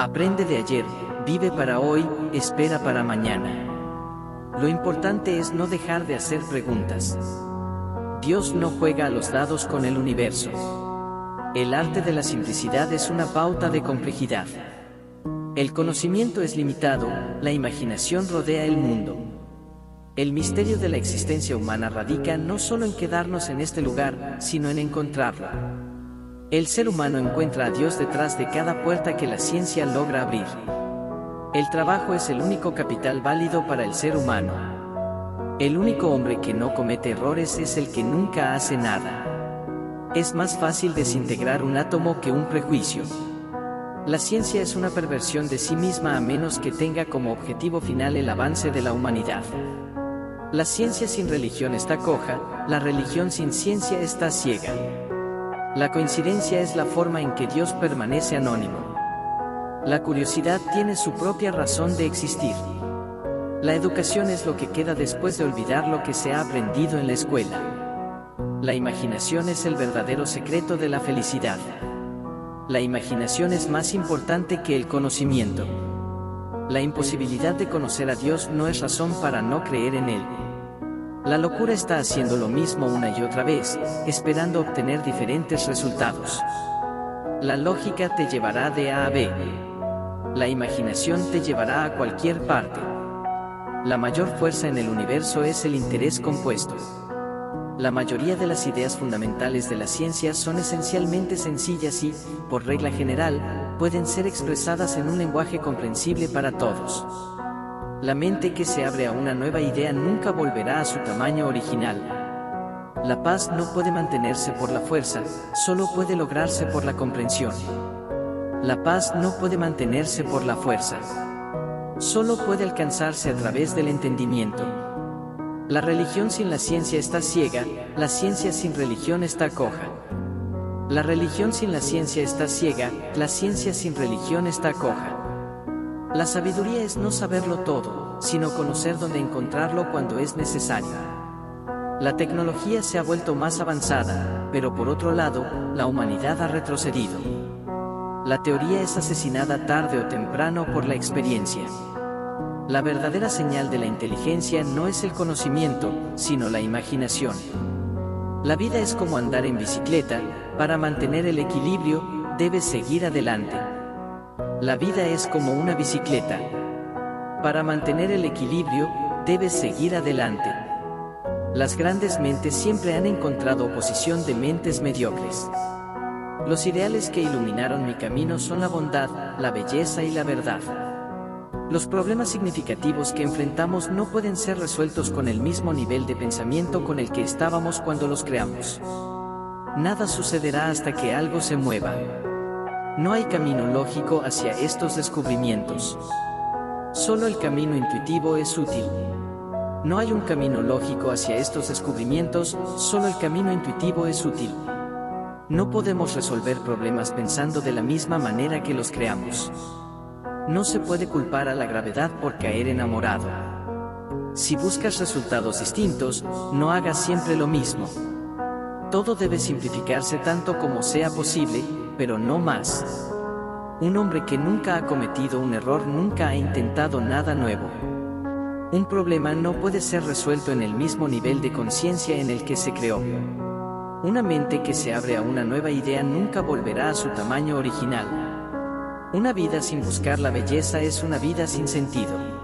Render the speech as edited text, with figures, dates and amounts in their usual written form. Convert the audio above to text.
Aprende de ayer, vive para hoy, espera para mañana. Lo importante es no dejar de hacer preguntas. Dios no juega a los dados con el universo. El arte de la simplicidad es una pauta de complejidad. El conocimiento es limitado, la imaginación rodea el mundo. El misterio de la existencia humana radica no solo en quedarnos en este lugar, sino en encontrarlo. El ser humano encuentra a Dios detrás de cada puerta que la ciencia logra abrir. El trabajo es el único capital válido para el ser humano. El único hombre que no comete errores es el que nunca hace nada. Es más fácil desintegrar un átomo que un prejuicio. La ciencia es una perversión de sí misma a menos que tenga como objetivo final el avance de la humanidad. La ciencia sin religión está coja, la religión sin ciencia está ciega. La coincidencia es la forma en que Dios permanece anónimo. La curiosidad tiene su propia razón de existir. La educación es lo que queda después de olvidar lo que se ha aprendido en la escuela. La imaginación es el verdadero secreto de la felicidad. La imaginación es más importante que el conocimiento. La imposibilidad de conocer a Dios no es razón para no creer en Él. La locura está haciendo lo mismo una y otra vez, esperando obtener diferentes resultados. La lógica te llevará de A a B. La imaginación te llevará a cualquier parte. La mayor fuerza en el universo es el interés compuesto. La mayoría de las ideas fundamentales de la ciencia son esencialmente sencillas y, por regla general, pueden ser expresadas en un lenguaje comprensible para todos. La mente que se abre a una nueva idea nunca volverá a su tamaño original. La paz no puede mantenerse por la fuerza, solo puede lograrse por la comprensión. La paz no puede mantenerse por la fuerza. Solo puede alcanzarse a través del entendimiento. La religión sin la ciencia está ciega, la ciencia sin religión está coja. La religión sin la ciencia está ciega, la ciencia sin religión está coja. La sabiduría es no saberlo todo, sino conocer dónde encontrarlo cuando es necesario. La tecnología se ha vuelto más avanzada, pero por otro lado, la humanidad ha retrocedido. La teoría es asesinada tarde o temprano por la experiencia. La verdadera señal de la inteligencia no es el conocimiento, sino la imaginación. La vida es como andar en bicicleta, para mantener el equilibrio, debes seguir adelante. La vida es como una bicicleta. Para mantener el equilibrio, debes seguir adelante. Las grandes mentes siempre han encontrado oposición de mentes mediocres. Los ideales que iluminaron mi camino son la bondad, la belleza y la verdad. Los problemas significativos que enfrentamos no pueden ser resueltos con el mismo nivel de pensamiento con el que estábamos cuando los creamos. Nada sucederá hasta que algo se mueva. No hay camino lógico hacia estos descubrimientos. Solo el camino intuitivo es útil. No hay un camino lógico hacia estos descubrimientos, solo el camino intuitivo es útil. No podemos resolver problemas pensando de la misma manera que los creamos. No se puede culpar a la gravedad por caer enamorado. Si buscas resultados distintos, no hagas siempre lo mismo. Todo debe simplificarse tanto como sea posible, pero no más. Un hombre que nunca ha cometido un error nunca ha intentado nada nuevo. Un problema no puede ser resuelto en el mismo nivel de conciencia en el que se creó. Una mente que se abre a una nueva idea nunca volverá a su tamaño original. Una vida sin buscar la belleza es una vida sin sentido.